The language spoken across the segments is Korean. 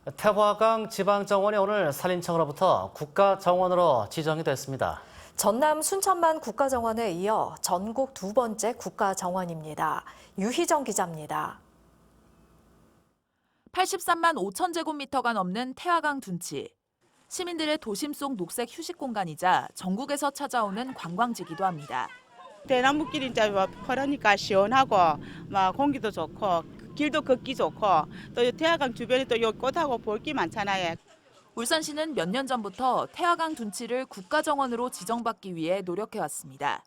태화강 지방정원이 오늘 산림청으로부터 국가정원으로 지정이 됐습니다. 전남 순천만 국가정원에 이어 전국 두 번째 국가정원입니다. 유희정 기자입니다. 83만 5천 제곱미터가 넘는 태화강 둔치. 시민들의 도심 속 녹색 휴식 공간이자 전국에서 찾아오는 관광지기도 합니다. 대나무길이 이제 그러니까 시원하고 막 공기도 좋고 길도 걷기 좋고 또 태화강 주변에 또 요 꽃하고 볼 게 많잖아요. 울산시는 몇 년 전부터 태화강 둔치를 국가정원으로 지정받기 위해 노력해왔습니다.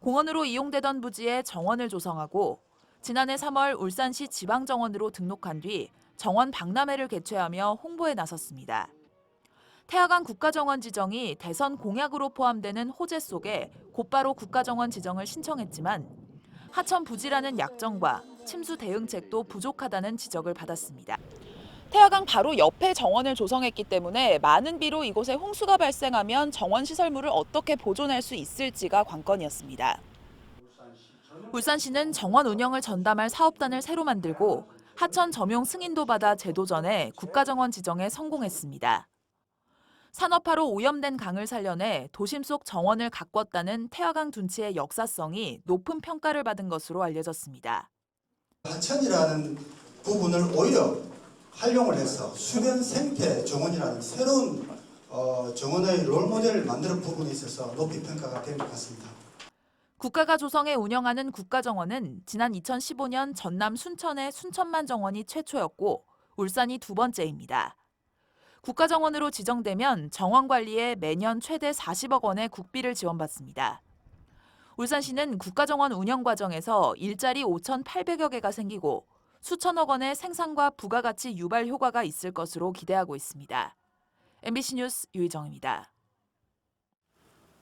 공원으로 이용되던 부지에 정원을 조성하고 지난해 3월 울산시 지방정원으로 등록한 뒤 정원 박람회를 개최하며 홍보에 나섰습니다. 태화강 국가정원 지정이 대선 공약으로 포함되는 호재 속에 곧바로 국가정원 지정을 신청했지만 하천 부지라는 약정과 침수 대응책도 부족하다는 지적을 받았습니다. 태화강 바로 옆에 정원을 조성했기 때문에 많은 비로 이곳에 홍수가 발생하면 정원 시설물을 어떻게 보존할 수 있을지가 관건이었습니다. 울산시는 정원 운영을 전담할 사업단을 새로 만들고 하천 점용 승인도 받아 제도전에 국가정원 지정에 성공했습니다. 산업화로 오염된 강을 살려내 도심 속 정원을 가꿨다는 태화강 둔치의 역사성이 높은 평가를 받은 것으로 알려졌습니다. 하천이라는 부분을 오히려 활용을 해서 수변 생태 정원이라는 새로운 정원의 롤모델을 만드는 부분에 있어서 높이 평가가 된 것 같습니다. 국가가 조성해 운영하는 국가정원은 지난 2015년 전남 순천의 순천만 정원이 최초였고 울산이 두 번째입니다. 국가정원으로 지정되면 정원 관리에 매년 최대 40억 원의 국비를 지원받습니다. 울산시는 국가정원 운영 과정에서 일자리 5,800여 개가 생기고 수천억 원의 생산과 부가가치 유발 효과가 있을 것으로 기대하고 있습니다. MBC 뉴스 유희정입니다.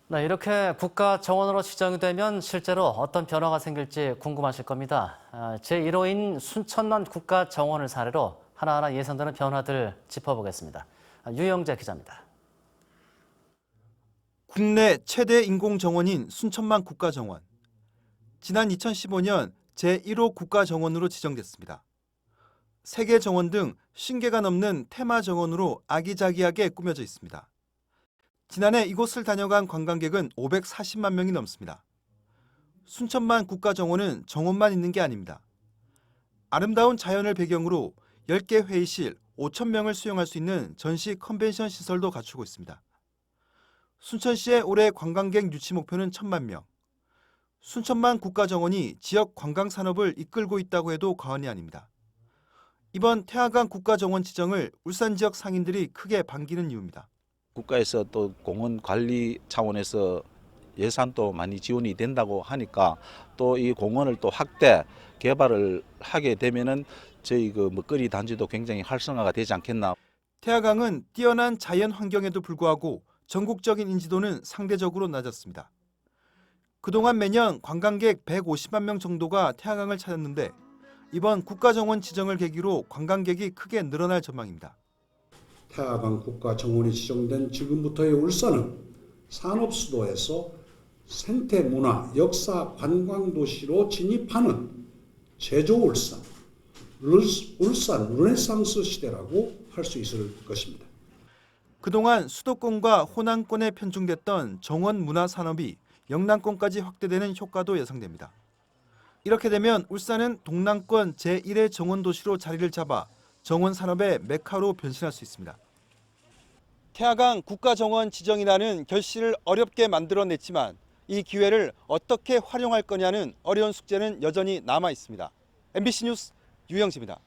네, 이렇게 국가정원으로 지정이 되면 실제로 어떤 변화가 생길지 궁금하실 겁니다. 제1호인 순천만 국가정원을 사례로 하나하나 예상되는 변화들 짚어보겠습니다. 유영재 기자입니다. 국내 최대 인공정원인 순천만 국가정원. 지난 2015년 제1호 국가정원으로 지정됐습니다. 세계 정원 등 50개가 넘는 테마 정원으로 아기자기하게 꾸며져 있습니다. 지난해 이곳을 다녀간 관광객은 540만 명이 넘습니다. 순천만 국가정원은 정원만 있는 게 아닙니다. 아름다운 자연을 배경으로 10개 회의실 5천 명을 수용할 수 있는 전시 컨벤션 시설도 갖추고 있습니다. 순천시의 올해 관광객 유치 목표는 1,000만 명. 순천만 국가정원이 지역 관광산업을 이끌고 있다고 해도 과언이 아닙니다. 이번 태화강 국가정원 지정을 울산 지역 상인들이 크게 반기는 이유입니다. 국가에서 또 공원 관리 차원에서 예산도 많이 지원이 된다고 하니까 또 이 공원을 또 확대 개발을 하게 되면은 저희 그 먹거리 단지도 굉장히 활성화가 되지 않겠나. 태화강은 뛰어난 자연 환경에도 불구하고 전국적인 인지도는 상대적으로 낮았습니다. 그동안 매년 관광객 150만 명 정도가 태화강을 찾았는데 이번 국가정원 지정을 계기로 관광객이 크게 늘어날 전망입니다. 태화강 국가정원이 지정된 지금부터의 울산은 산업수도에서 생태문화, 역사, 관광도시로 진입하는 제조울산, 울산 르네상스 시대라고 할 수 있을 것입니다. 그동안 수도권과 호남권에 편중됐던 정원 문화 산업이 영남권까지 확대되는 효과도 예상됩니다. 이렇게 되면 울산은 동남권 제1의 정원 도시로 자리를 잡아 정원 산업의 메카로 변신할 수 있습니다. 태화강 국가정원 지정이라는 결실을 어렵게 만들어냈지만 이 기회를 어떻게 활용할 거냐는 어려운 숙제는 여전히 남아 있습니다. MBC 뉴스 유영재입니다.